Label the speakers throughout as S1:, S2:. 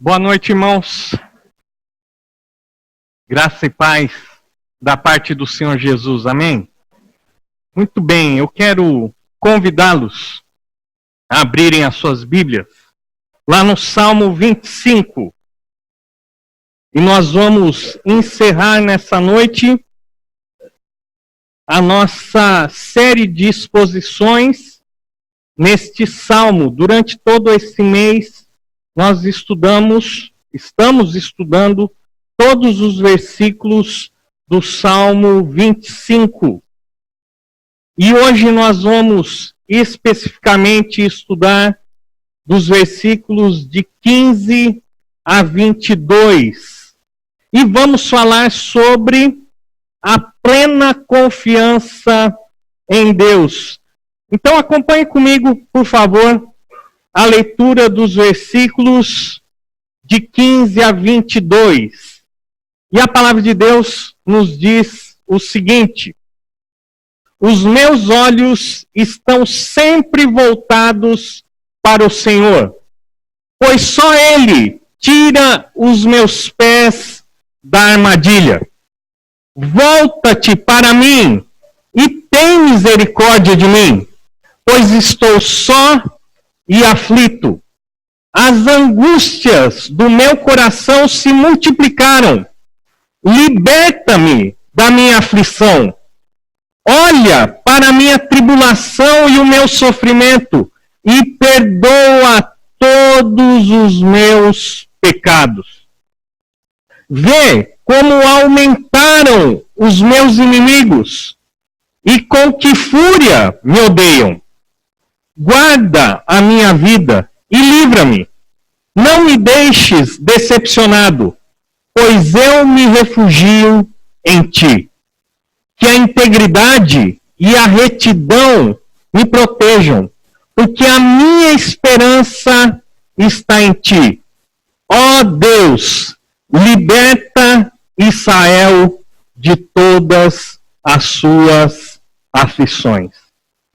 S1: Boa noite, irmãos. Graça e paz da parte do Senhor Jesus. Amém? Muito bem, eu quero convidá-los a abrirem as suas Bíblias lá no Salmo 25. E nós vamos encerrar nessa noite a nossa série de exposições neste Salmo. Durante todo esse mês, nós estamos estudando todos os versículos do Salmo 25. E hoje nós vamos especificamente estudar dos versículos de 15 a 22. E vamos falar sobre a plena confiança em Deus. Então acompanhe comigo, por favor, a leitura dos versículos de 15 a 22. E a palavra de Deus nos diz o seguinte: os meus olhos estão sempre voltados para o Senhor, pois só Ele tira os meus pés da armadilha. Volta-te para mim e tem misericórdia de mim, pois estou só e aflito. As angústias do meu coração se multiplicaram. Liberta-me da minha aflição. Olha para a minha tribulação e o meu sofrimento e perdoa todos os meus pecados. Vê como aumentaram os meus inimigos e com que fúria me odeiam. Guarda a minha vida e livra-me. Não me deixes decepcionado, pois eu me refugio em ti. Que a integridade e a retidão me protejam, porque a minha esperança está em ti. Ó Deus, liberta Israel de todas as suas aflições.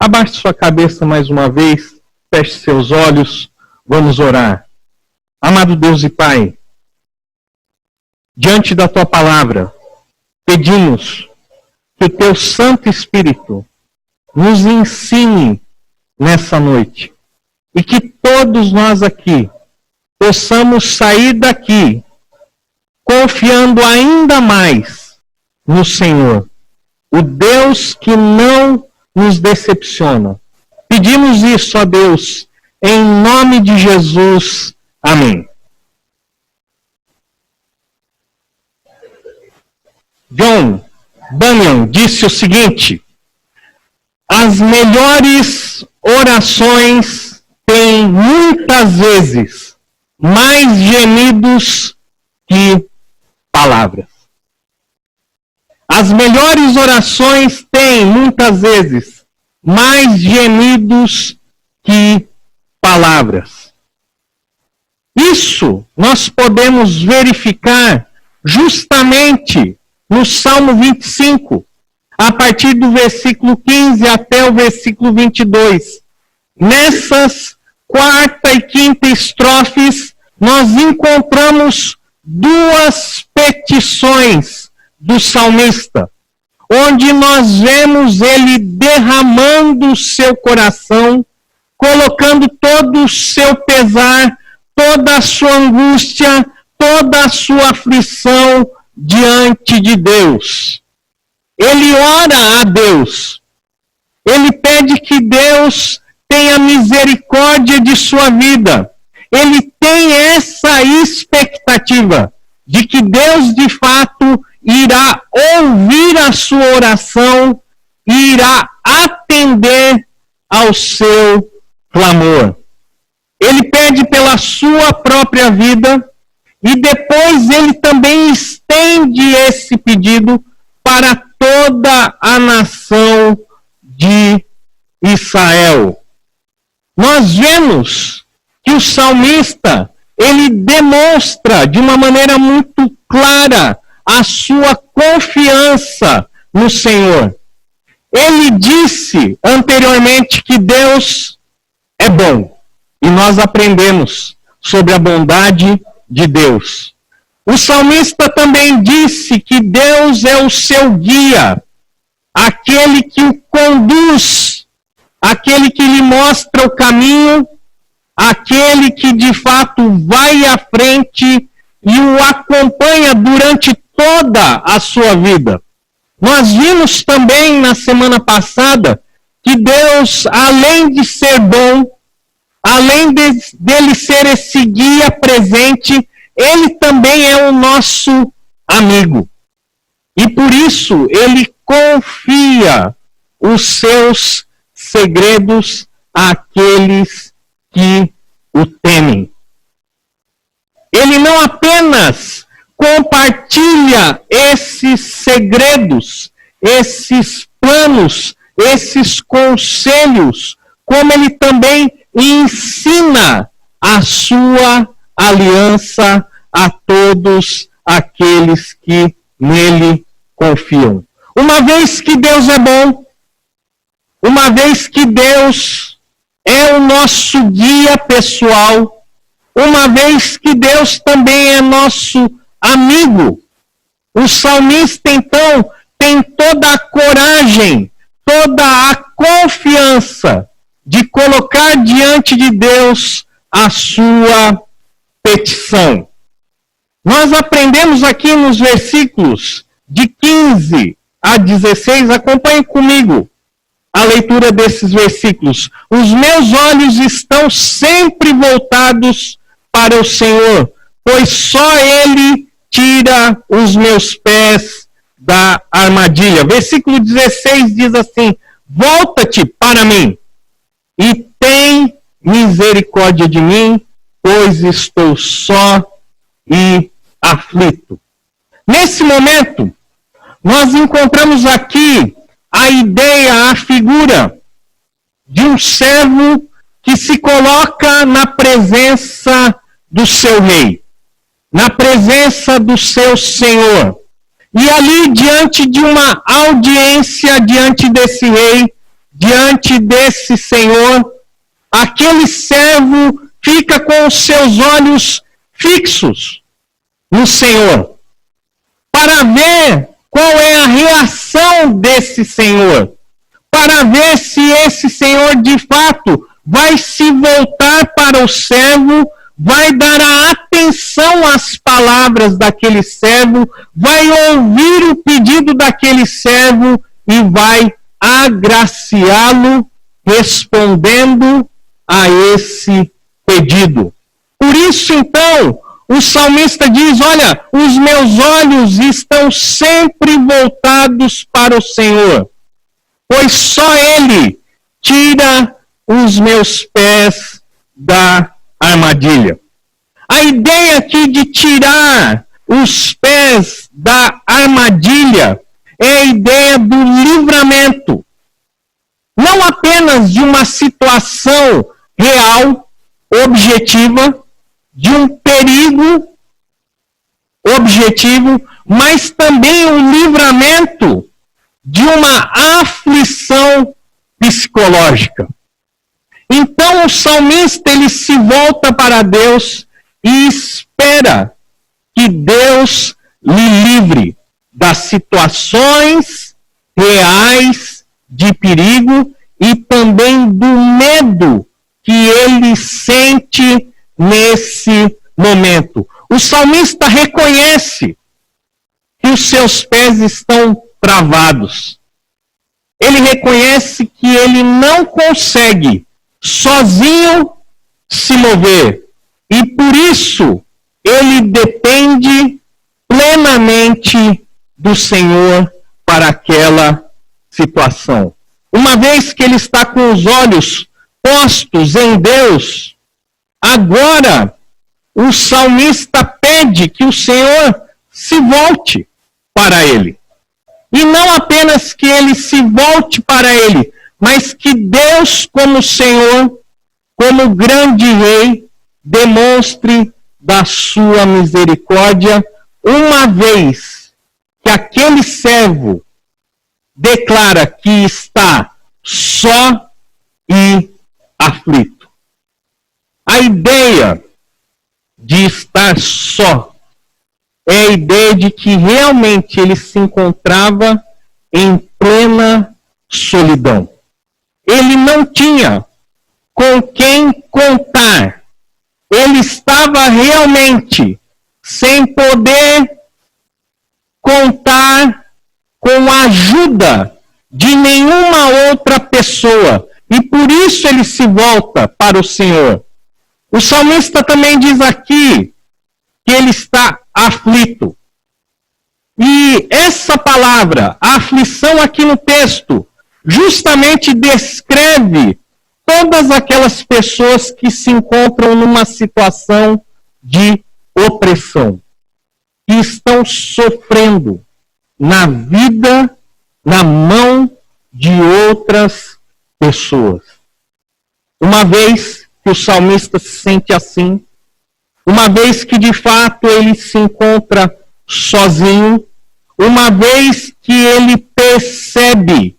S1: Abaixe sua cabeça mais uma vez, feche seus olhos, vamos orar. Amado Deus e Pai, diante da Tua palavra, pedimos que o Teu Santo Espírito nos ensine nessa noite e que todos nós aqui possamos sair daqui confiando ainda mais no Senhor, o Deus que não nos decepciona. Pedimos isso a Deus, em nome de Jesus. Amém. John Bunyan disse o seguinte: as melhores orações têm muitas vezes mais gemidos que palavras. As melhores orações têm, muitas vezes, mais gemidos que palavras. Isso nós podemos verificar justamente no Salmo 25, a partir do versículo 15 até o versículo 22. Nessas quarta e quinta estrofes, nós encontramos duas petições do salmista, onde nós vemos ele derramando o seu coração, colocando todo o seu pesar, toda a sua angústia, toda a sua aflição diante de Deus. Ele ora a Deus. Ele pede que Deus tenha misericórdia de sua vida. Ele tem essa expectativa de que Deus, de fato, irá ouvir a sua oração e irá atender ao seu clamor. Ele pede pela sua própria vida e depois ele também estende esse pedido para toda a nação de Israel. Nós vemos que o salmista, ele demonstra de uma maneira muito clara a sua confiança no Senhor. Ele disse anteriormente que Deus é bom. E nós aprendemos sobre a bondade de Deus. O salmista também disse que Deus é o seu guia, aquele que o conduz, aquele que lhe mostra o caminho, aquele que de fato vai à frente e o acompanha durante toda a sua vida. Nós vimos também na semana passada que Deus, além de ser bom, além dele ser esse guia presente, ele também é o nosso amigo. E por isso ele confia os seus segredos àqueles que o temem. Ele não apenas compartilha esses segredos, esses planos, esses conselhos, como ele também ensina a sua aliança a todos aqueles que nele confiam. Uma vez que Deus é bom, uma vez que Deus é o nosso guia pessoal, uma vez que Deus também é nosso amigo, o salmista então tem toda a coragem, toda a confiança de colocar diante de Deus a sua petição. Nós aprendemos aqui nos versículos de 15 a 16, acompanhe comigo a leitura desses versículos. Os meus olhos estão sempre voltados para o Senhor, pois só Ele tira os meus pés da armadilha. Versículo 16 diz assim: volta-te para mim e tem misericórdia de mim, pois estou só e aflito. Nesse momento, nós encontramos aqui a ideia, a figura de um servo que se coloca na presença do seu rei, na presença do seu senhor. E ali, diante de uma audiência, diante desse rei, diante desse senhor, aquele servo fica com os seus olhos fixos no Senhor, para ver qual é a reação desse Senhor, para ver se esse Senhor de fato vai se voltar para o servo, vai dar a atenção às palavras daquele servo, vai ouvir o pedido daquele servo e vai agraciá-lo respondendo a esse pedido. Por isso, então, o salmista diz: olha, os meus olhos estão sempre voltados para o Senhor, pois só Ele tira os meus pés da armadilha. A ideia aqui de tirar os pés da armadilha é a ideia do livramento. Não apenas de uma situação real, objetiva, de um perigo objetivo, mas também o livramento de uma aflição psicológica. Então o salmista ele se volta para Deus e espera que Deus lhe livre das situações reais de perigo e também do medo que ele sente nesse momento. O salmista reconhece que os seus pés estão travados. Ele reconhece que ele não consegue sozinho se mover. E por isso ele depende plenamente do Senhor para aquela situação. Uma vez que ele está com os olhos postos em Deus, agora o salmista pede que o Senhor se volte para ele. E não apenas que ele se volte para ele, mas que Deus, como Senhor, como grande rei, demonstre da sua misericórdia, uma vez que aquele servo declara que está só e aflito. A ideia de estar só. É a ideia de que realmente ele se encontrava em plena solidão. Ele não tinha com quem contar. Ele estava realmente sem poder contar com a ajuda de nenhuma outra pessoa. E por isso ele se volta para o Senhor. O salmista também diz aqui que ele está aflito. E essa palavra, aflição aqui no texto, justamente descreve todas aquelas pessoas que se encontram numa situação de opressão, que estão sofrendo na vida, na mão de outras pessoas. Uma vez que o salmista se sente assim, uma vez que de fato ele se encontra sozinho, uma vez que ele percebe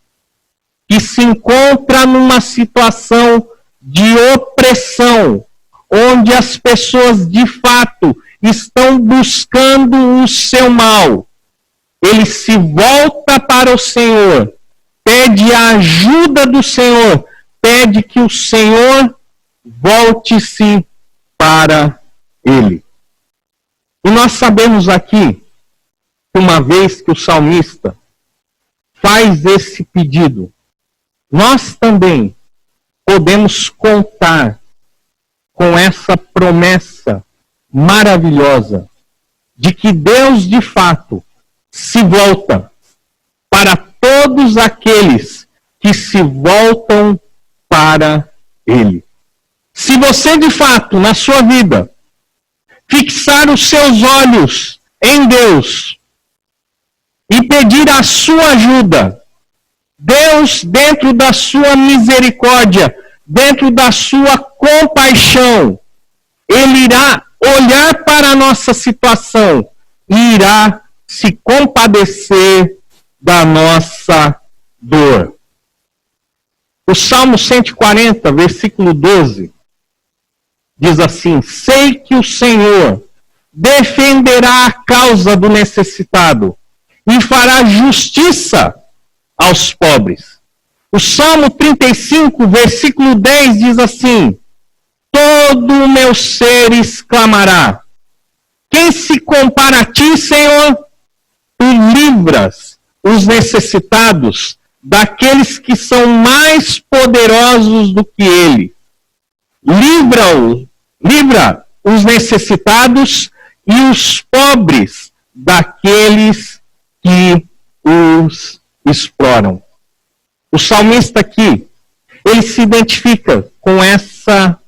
S1: que se encontra numa situação de opressão, onde as pessoas de fato estão buscando o seu mal, ele se volta para o Senhor, pede a ajuda do Senhor, pede que o Senhor volte-se para ele. E nós sabemos aqui que uma vez que o salmista faz esse pedido, nós também podemos contar com essa promessa maravilhosa de que Deus de fato se volta para todos aqueles que se voltam para Ele. Se você de fato na sua vida fixar os seus olhos em Deus e pedir a sua ajuda, Deus, dentro da sua misericórdia, dentro da sua compaixão, Ele irá olhar para a nossa situação e irá se compadecer da nossa dor. O Salmo 140, versículo 12, diz assim: sei que o Senhor defenderá a causa do necessitado e fará justiça aos pobres. O Salmo 35, versículo 10 diz assim: todo o meu ser exclamará. Quem se compara a ti, Senhor? Tu livras os necessitados daqueles que são mais poderosos do que ele. Livra os necessitados e os pobres daqueles que os exploram. O salmista aqui, ele se identifica com essa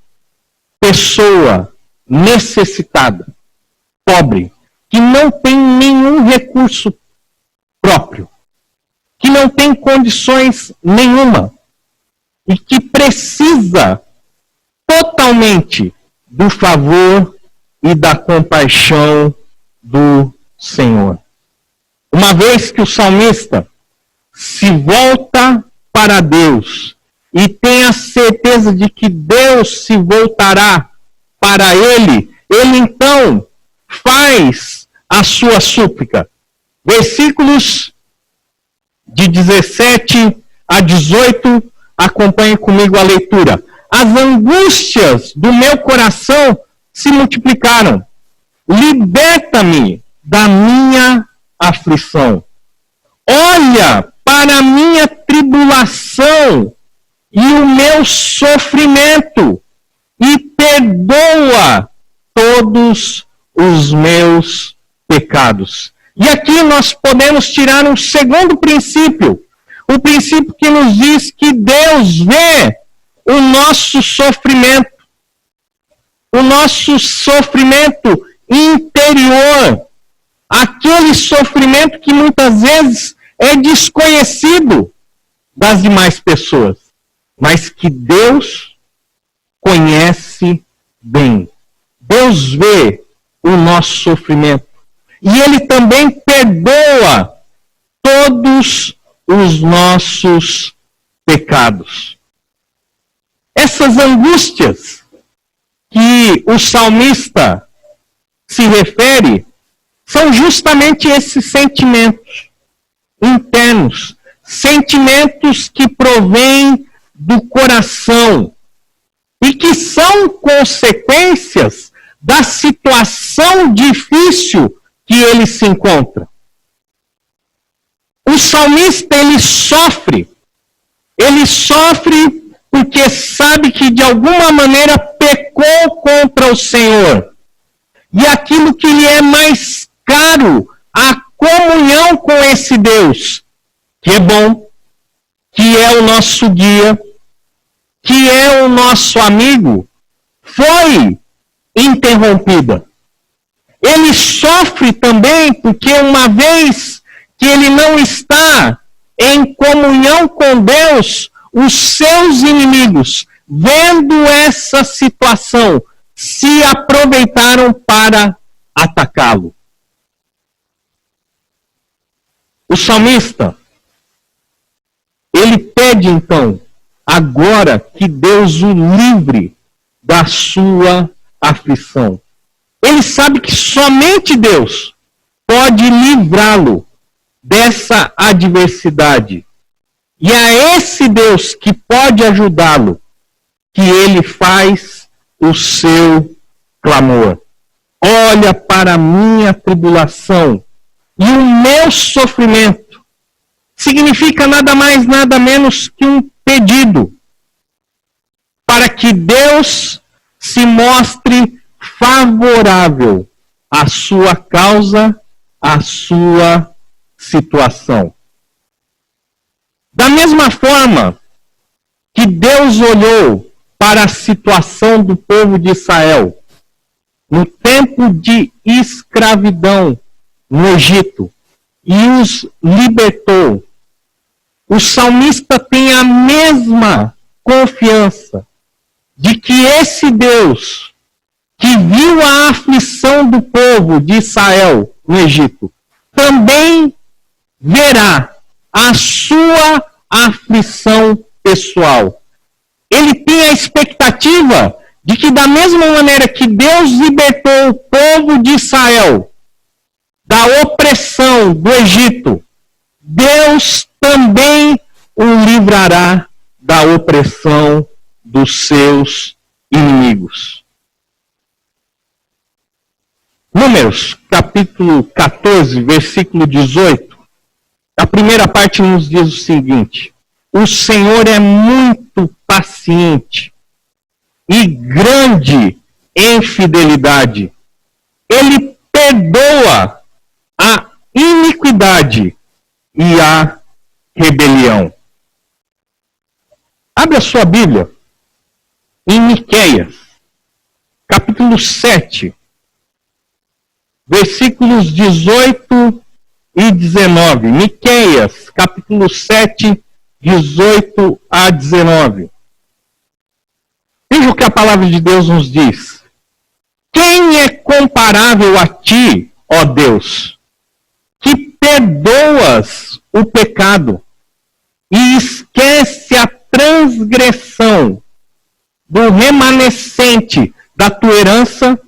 S1: pessoa necessitada, pobre, que não tem nenhum recurso próprio, que não tem condições nenhuma e que precisa totalmente do favor e da compaixão do Senhor. Uma vez que o salmista se volta para Deus e tem a certeza de que Deus se voltará para ele, ele então faz a sua súplica. Versículos de 17 a 18, acompanhe comigo a leitura. As angústias do meu coração se multiplicaram. Liberta-me da minha aflição. Olha para a minha tribulação e o meu sofrimento e perdoa todos os meus pecados. E aqui nós podemos tirar um segundo princípio. O princípio que nos diz que Deus vê o nosso sofrimento interior, aquele sofrimento que muitas vezes é desconhecido das demais pessoas, mas que Deus conhece bem. Deus vê o nosso sofrimento e Ele também perdoa todos os nossos pecados. Essas angústias que o salmista se refere são justamente esses sentimentos internos, sentimentos que provêm do coração e que são consequências da situação difícil que ele se encontra. O salmista, ele sofre porque sabe que de alguma maneira pecou contra o Senhor. E aquilo que lhe é mais caro, a comunhão com esse Deus, que é bom, que é o nosso guia, que é o nosso amigo, foi interrompida. Ele sofre também porque uma vez que ele não está em comunhão com Deus, os seus inimigos, vendo essa situação, se aproveitaram para atacá-lo. O salmista, ele pede então, agora que Deus o livre da sua aflição. Ele sabe que somente Deus pode livrá-lo dessa adversidade. E é esse Deus que pode ajudá-lo que ele faz o seu clamor. Olha para a minha tribulação e o meu sofrimento. Significa nada mais, nada menos que um pedido para que Deus se mostre favorável à sua causa, à sua situação. Da mesma forma que Deus olhou para a situação do povo de Israel no tempo de escravidão no Egito e os libertou, o salmista tem a mesma confiança de que esse Deus que viu a aflição do povo de Israel no Egito também verá a sua aflição pessoal. Ele tem a expectativa de que, da mesma maneira que Deus libertou o povo de Israel da opressão do Egito, Deus também o livrará da opressão dos seus inimigos. Números, capítulo 14, versículo 18. A primeira parte nos diz o seguinte: o Senhor é muito paciente e grande em fidelidade. Ele perdoa a iniquidade e a rebelião. Abre a sua Bíblia em Miqueias, capítulo 7, versículos 18 e 19. Miqueias, capítulo 7, 18 a 19. Veja o que a palavra de Deus nos diz. Quem é comparável a ti, ó Deus, que perdoas o pecado e esquece a transgressão do remanescente da tua herança?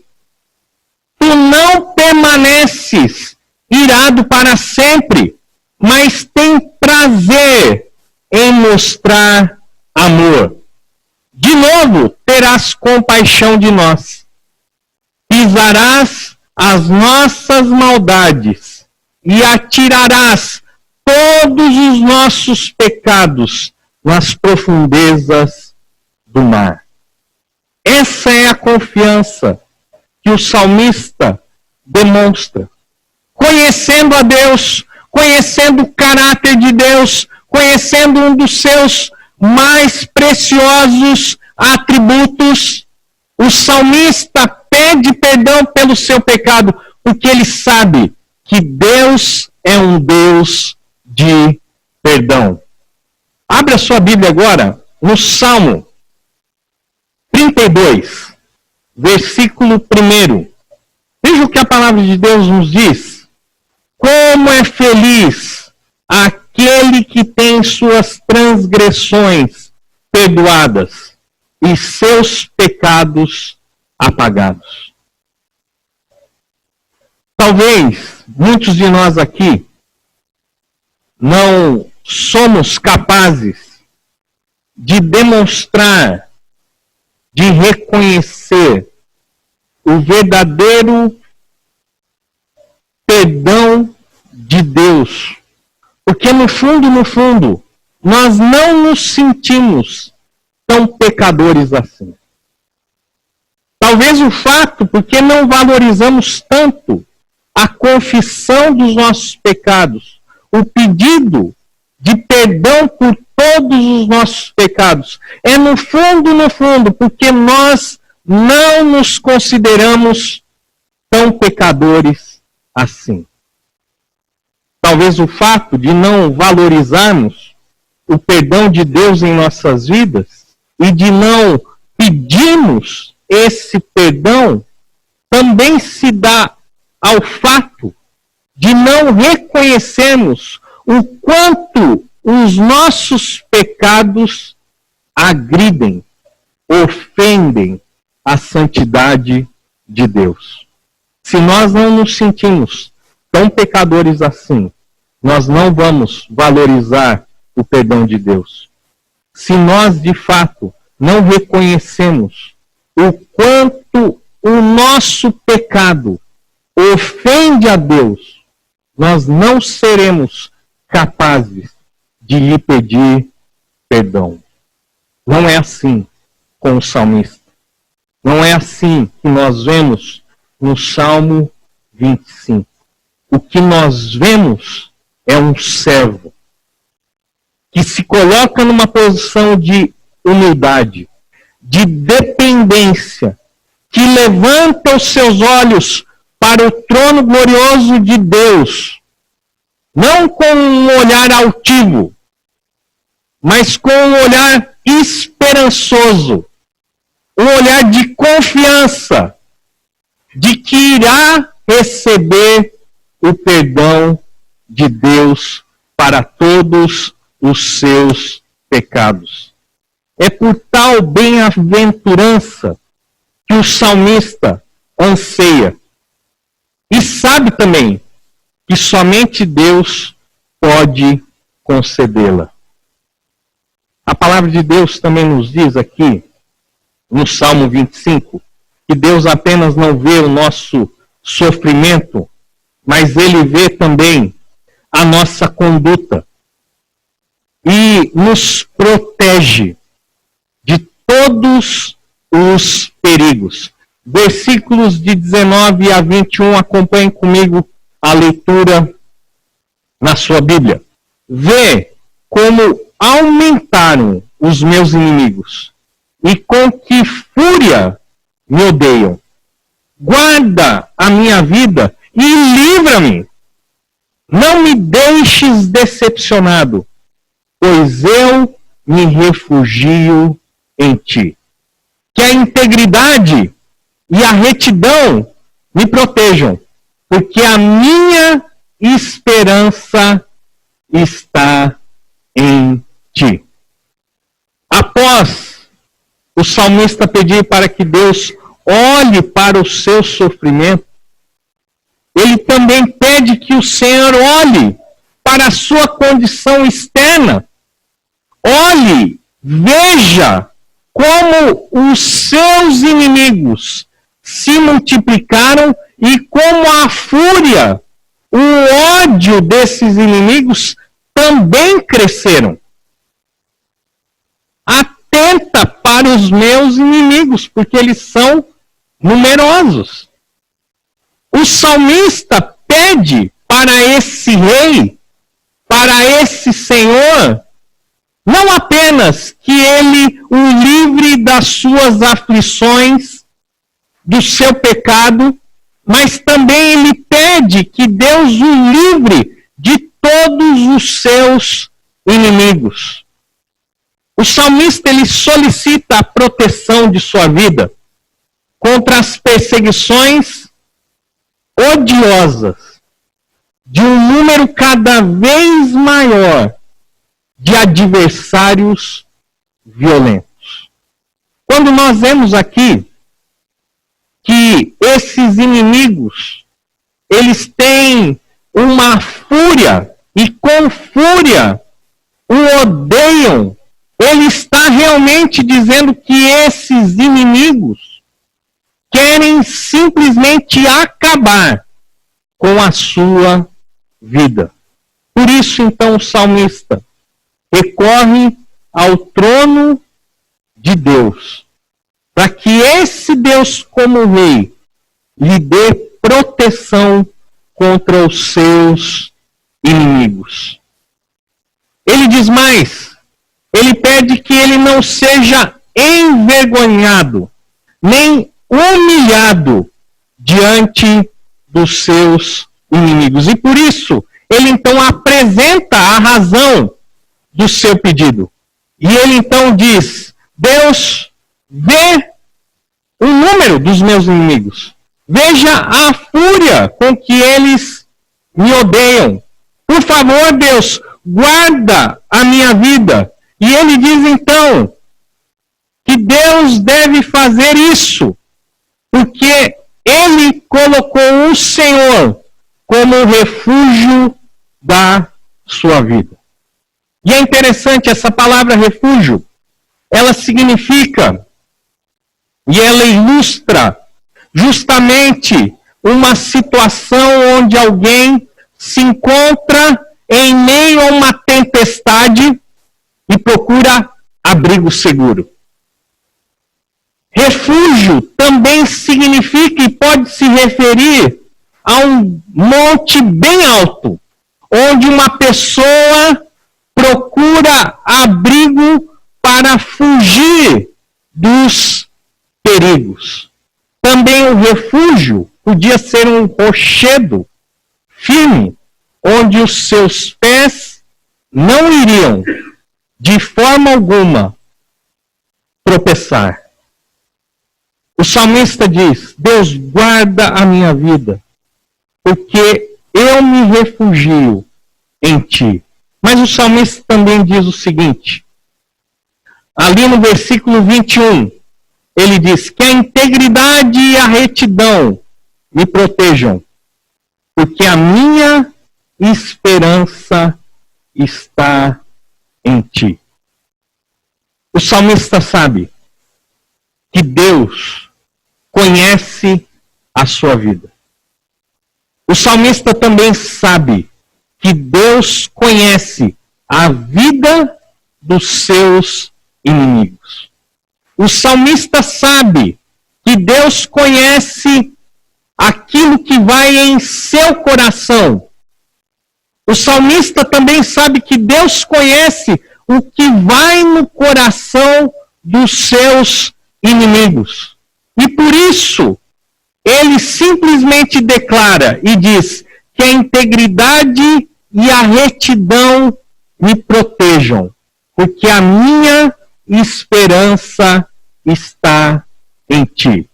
S1: Tu não permaneces irado para sempre, mas tem prazer em mostrar amor. De novo terás compaixão de nós. Pisarás as nossas maldades e atirarás todos os nossos pecados nas profundezas do mar. Essa é a confiança que o salmista demonstra. Conhecendo a Deus, conhecendo o caráter de Deus, conhecendo um dos seus mais preciosos atributos, o salmista pede perdão pelo seu pecado, porque ele sabe que Deus é um Deus de perdão. Abra a sua Bíblia agora no Salmo 32, versículo 1. Veja o que a palavra de Deus nos diz. Como é feliz aquele que tem suas transgressões perdoadas e seus pecados apagados. Talvez muitos de nós aqui não somos capazes de demonstrar, de reconhecer o verdadeiro perdão de Deus. Porque no fundo, nós não nos sentimos tão pecadores assim. Talvez o fato, porque não valorizamos tanto a confissão dos nossos pecados, o pedido de perdão por todos os nossos pecados, é no fundo, porque nós não nos consideramos tão pecadores assim. Talvez o fato de não valorizarmos o perdão de Deus em nossas vidas e de não pedirmos esse perdão também se dá ao fato de não reconhecermos o quanto os nossos pecados agridem, ofendem a santidade de Deus. Se nós não nos sentimos tão pecadores assim, nós não vamos valorizar o perdão de Deus. Se nós, de fato, não reconhecemos o quanto o nosso pecado ofende a Deus, nós não seremos capazes de lhe pedir perdão. Não é assim com o salmista. Não é assim que nós vemos no Salmo 25. O que nós vemos é um servo que se coloca numa posição de humildade, de dependência, que levanta os seus olhos para o trono glorioso de Deus, não com um olhar altivo, mas com um olhar esperançoso, um olhar de confiança, de que irá receber o perdão de Deus para todos os seus pecados. É por tal bem-aventurança que o salmista anseia. E sabe também que somente Deus pode concedê-la. A palavra de Deus também nos diz aqui, no Salmo 25, que Deus apenas não vê o nosso sofrimento, mas Ele vê também a nossa conduta e nos protege de todos os perigos. Versículos de 19 a 21, acompanhem comigo a leitura na sua Bíblia. Vê como aumentaram os meus inimigos e com que fúria me odeiam. Guarda a minha vida e livra-me. Não me deixes decepcionado, pois eu me refugio em ti. Que a integridade e a retidão me protejam, porque a minha esperança está em ti. Após o salmista pedir para que Deus olhe para o seu sofrimento, ele também pede que o Senhor olhe para a sua condição externa. Olhe, veja como os seus inimigos se multiplicaram e como a fúria, o ódio desses inimigos também cresceram. Atenta para os meus inimigos, porque eles são numerosos. O salmista pede para esse rei, para esse Senhor, não apenas que ele o livre das suas aflições, do seu pecado, mas também ele pede que Deus o livre de todos os seus inimigos. O salmista ele solicita a proteção de sua vida contra as perseguições odiosas de um número cada vez maior de adversários violentos. Quando nós vemos aqui que esses inimigos eles têm uma fúria, e com fúria o odeiam. Ele está realmente dizendo que esses inimigos querem simplesmente acabar com a sua vida. Por isso, então, o salmista recorre ao trono de Deus, para que esse Deus, como rei, lhe dê proteção contra os seus inimigos. Ele diz mais, ele pede que ele não seja envergonhado, nem humilhado diante dos seus inimigos. E por isso, ele então apresenta a razão do seu pedido. E ele então diz, Deus, vê o número dos meus inimigos. Veja a fúria com que eles me odeiam. Por favor, Deus, guarda a minha vida. E ele diz então que Deus deve fazer isso, porque ele colocou o Senhor como o refúgio da sua vida. E é interessante, essa palavra refúgio, ela significa, e ela ilustra justamente uma situação onde alguém se encontra em meio a uma tempestade e procura abrigo seguro. Refúgio também significa e pode se referir a um monte bem alto, onde uma pessoa procura abrigo para fugir dos perigos. Também o refúgio podia ser um rochedo firme, onde os seus pés não iriam, de forma alguma, tropeçar. O salmista diz, Deus, guarda a minha vida, porque eu me refugio em ti. Mas o salmista também diz o seguinte, ali no versículo 21, ele diz que a integridade e a retidão me protejam, porque a minha esperança está em ti. O salmista sabe que Deus conhece a sua vida. O salmista também sabe que Deus conhece a vida dos seus inimigos. O salmista sabe que Deus conhece aquilo que vai em seu coração. O salmista também sabe que Deus conhece o que vai no coração dos seus inimigos. E por isso, ele simplesmente declara e diz que a integridade e a retidão me protejam, porque a minha esperança está em ti.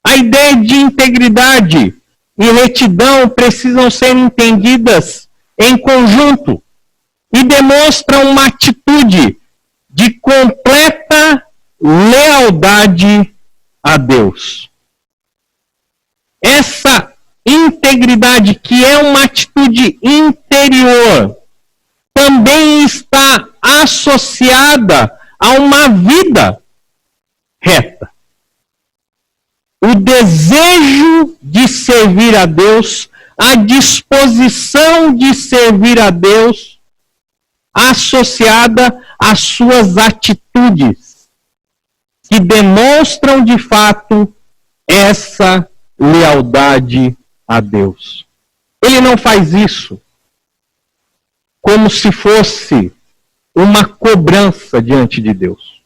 S1: A ideia de integridade e retidão precisam ser entendidas em conjunto e demonstram uma atitude de completa lealdade a Deus. Essa integridade, que é uma atitude interior, também está associada a uma vida reta. O desejo de servir a Deus, a disposição de servir a Deus, associada às suas atitudes, que demonstram de fato essa lealdade a Deus. Ele não faz isso como se fosse uma cobrança diante de Deus,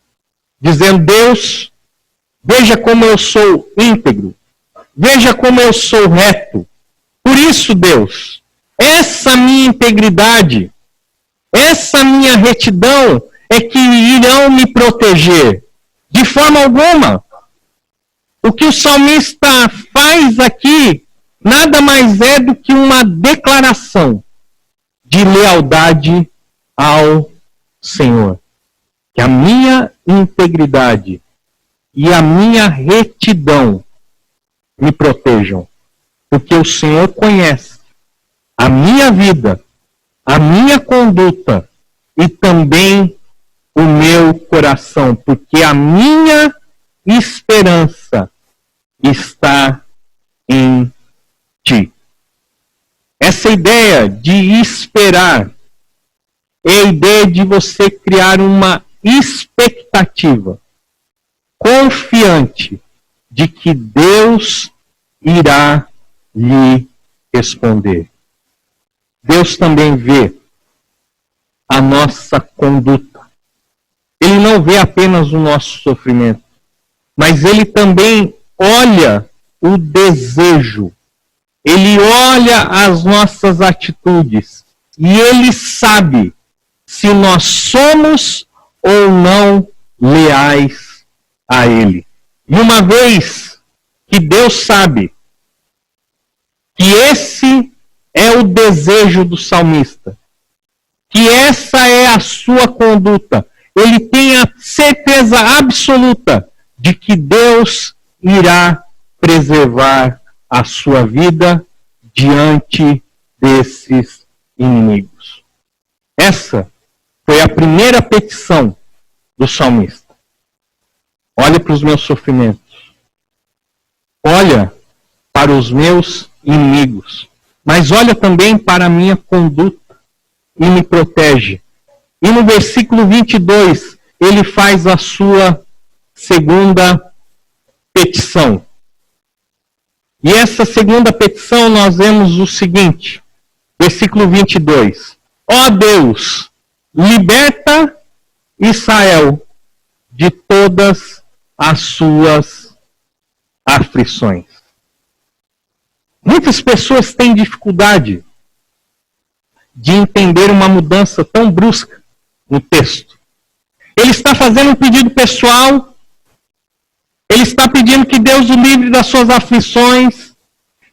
S1: dizendo, Deus, veja como eu sou íntegro, veja como eu sou reto. Por isso, Deus, essa minha integridade, essa minha retidão é que irão me proteger. De forma alguma. O que o salmista faz aqui nada mais é do que uma declaração de lealdade ao Senhor. Que a minha integridade e a minha retidão me protejam. porque o Senhor conhece a minha vida, a minha conduta e também o meu coração, porque a minha esperança está em ti. Essa ideia de esperar é a ideia de você criar uma expectativa confiante de que Deus irá lhe responder. Deus também vê a nossa conduta. Ele não vê apenas o nosso sofrimento, mas ele também olha o desejo. Ele olha as nossas atitudes e ele sabe se nós somos ou não leais a ele. E uma vez que Deus sabe que esse é o desejo do salmista, que essa é a sua conduta, ele tem a certeza absoluta de que Deus irá preservar a sua vida diante desses inimigos. Essa foi a primeira petição do salmista. Olha para os meus sofrimentos. Olha para os meus inimigos. Mas olha também para a minha conduta e me protege. E no versículo 22, ele faz a sua segunda petição. E essa segunda petição nós vemos o seguinte, versículo 22. Ó Deus, liberta Israel de todas as suas aflições. Muitas pessoas têm dificuldade de entender uma mudança tão brusca no texto. Ele está fazendo um pedido pessoal, ele está pedindo que Deus o livre das suas aflições,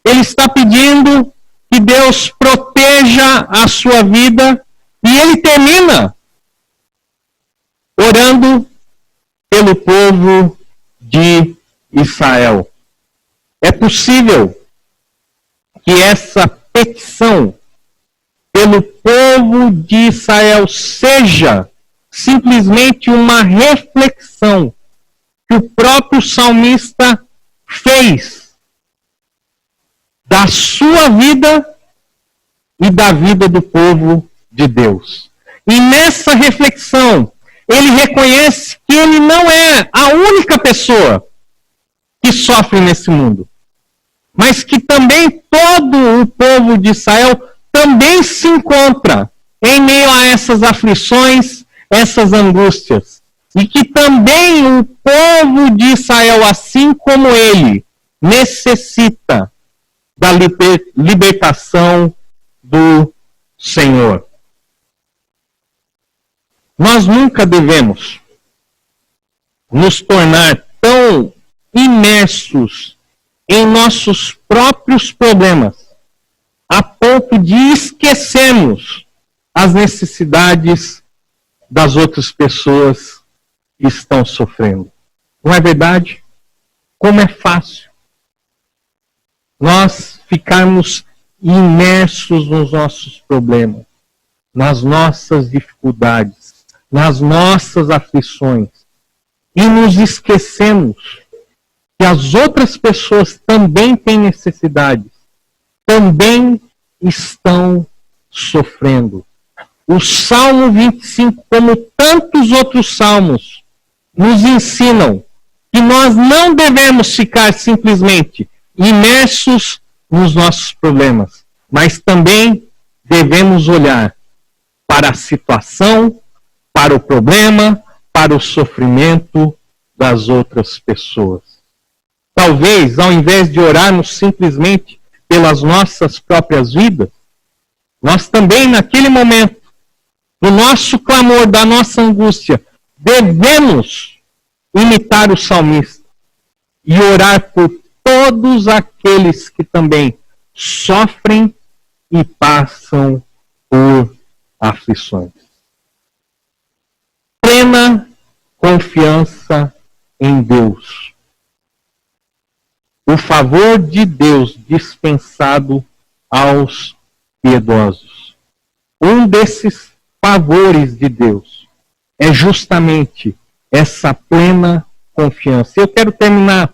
S1: ele está pedindo que Deus proteja a sua vida, e ele termina orando pelo povo de Israel. É possível que essa petição pelo povo de Israel seja simplesmente uma reflexão que o próprio salmista fez da sua vida e da vida do povo de Deus. E nessa reflexão, ele reconhece que ele não é a única pessoa que sofre nesse mundo, mas que também todo o povo de Israel também se encontra em meio a essas aflições, essas angústias. E que também o povo de Israel, assim como ele, necessita da libertação do Senhor. Nós nunca devemos nos tornar tão imersos em nossos próprios problemas, a ponto de esquecermos as necessidades das outras pessoas que estão sofrendo. Não é verdade? Como é fácil nós ficarmos imersos nos nossos problemas, nas nossas dificuldades, nas nossas aflições, e nos esquecemos que as outras pessoas também têm necessidades, também estão sofrendo. O Salmo 25, como tantos outros salmos, nos ensinam que nós não devemos ficar simplesmente imersos nos nossos problemas, mas também devemos olhar para a situação, para o problema, para o sofrimento das outras pessoas. Talvez, ao invés de orarmos simplesmente pelas nossas próprias vidas, nós também, naquele momento, no nosso clamor, da nossa angústia, devemos imitar o salmista e orar por todos aqueles que também sofrem e passam por aflições. Plena confiança em Deus. o favor de Deus dispensado aos piedosos. Um desses favores de Deus é justamente essa plena confiança. Eu quero terminar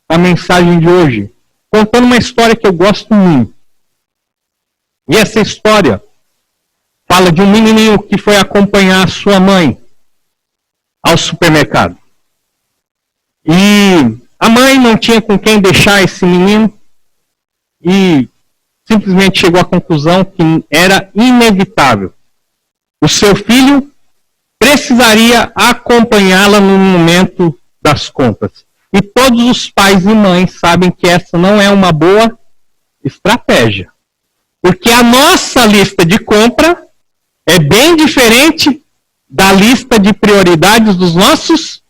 S1: a mensagem de hoje contando uma história que eu gosto muito. E essa história fala de um menininho que foi acompanhar a sua mãe ao supermercado. E a mãe não tinha com quem deixar esse menino e simplesmente chegou à conclusão que era inevitável. O seu filho precisaria acompanhá-la no momento das compras. E todos os pais e mães sabem que essa não é uma boa estratégia. Porque a nossa lista de compra é bem diferente da lista de prioridades dos nossos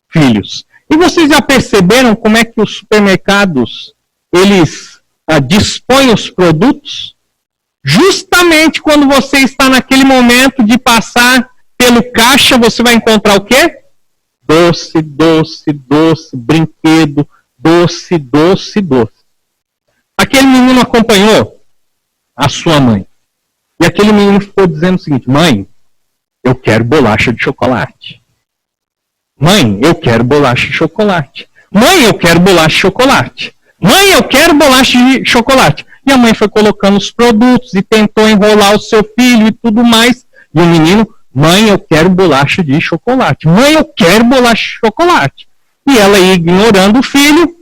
S1: filhos. E vocês já perceberam como é que os supermercados, eles dispõem os produtos? Justamente quando você está naquele momento de passar pelo caixa, você vai encontrar o quê? Doce, doce, doce, brinquedo, doce, doce, doce. Aquele menino acompanhou a sua mãe. E aquele menino ficou dizendo o seguinte: mãe, eu quero bolacha de chocolate. Mãe, eu quero bolacha de chocolate. Mãe, eu quero bolacha de chocolate. Mãe, eu quero bolacha de chocolate. E a mãe foi colocando os produtos e tentou enrolar o seu filho e tudo mais. E o menino: mãe, eu quero bolacha de chocolate. Mãe, eu quero bolacha de chocolate. E ela ia ignorando o filho.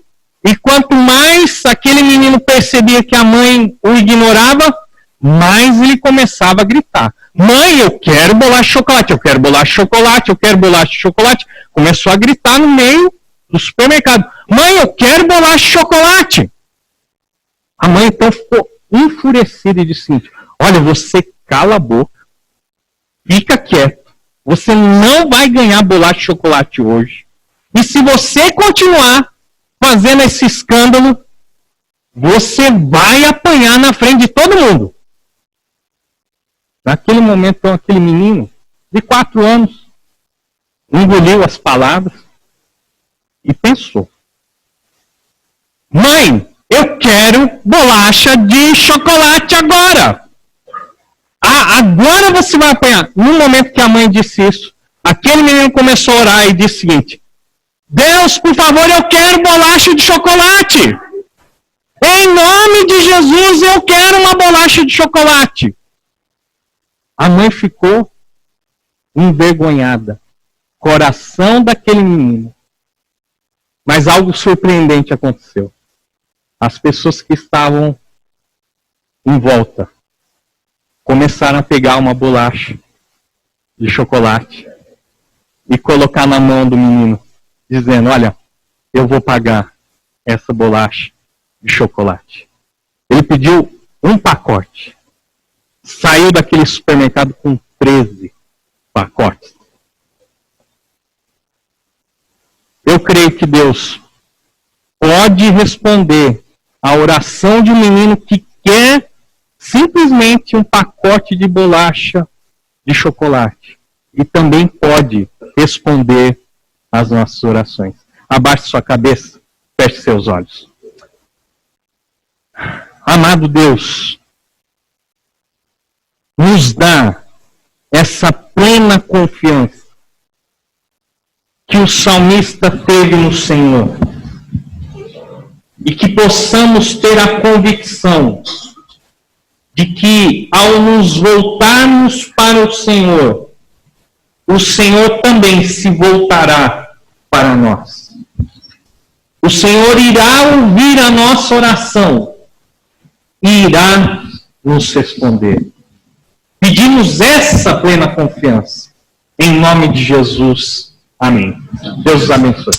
S1: E quanto mais aquele menino percebia que a mãe o ignorava, mais ele começava a gritar: mãe, eu quero bolacha de chocolate, eu quero bolacha de chocolate, eu quero bolacha de chocolate. Começou a gritar no meio do supermercado: mãe, eu quero bolacha de chocolate. A mãe então ficou enfurecida e disse: olha, você cala a boca, fica quieto, você não vai ganhar bolacha de chocolate hoje. E se você continuar fazendo esse escândalo, você vai apanhar na frente de todo mundo. Naquele momento, então, aquele menino de 4 anos engoliu as palavras e pensou: mãe, eu quero bolacha de chocolate agora. Agora você vai apanhar. No momento que a mãe disse isso, aquele menino começou a orar e disse o seguinte: Deus, por favor, eu quero bolacha de chocolate. Em nome de Jesus, eu quero uma bolacha de chocolate. A mãe ficou envergonhada. Coração daquele menino. Mas algo surpreendente aconteceu. As pessoas que estavam em volta começaram a pegar uma bolacha de chocolate e colocar na mão do menino, dizendo: olha, eu vou pagar essa bolacha de chocolate. Ele pediu um pacote. Saiu daquele supermercado com 13 pacotes. Eu creio que Deus pode responder a oração de um menino que quer simplesmente um pacote de bolacha de chocolate. E também pode responder às nossas orações. Abaixe sua cabeça, feche seus olhos. Amado Deus, nos dá essa plena confiança que o salmista teve no Senhor. E que possamos ter a convicção de que, ao nos voltarmos para o Senhor também se voltará para nós. O Senhor irá ouvir a nossa oração e irá nos responder. Pedimos essa plena confiança. Em nome de Jesus. Amém. Deus os abençoe.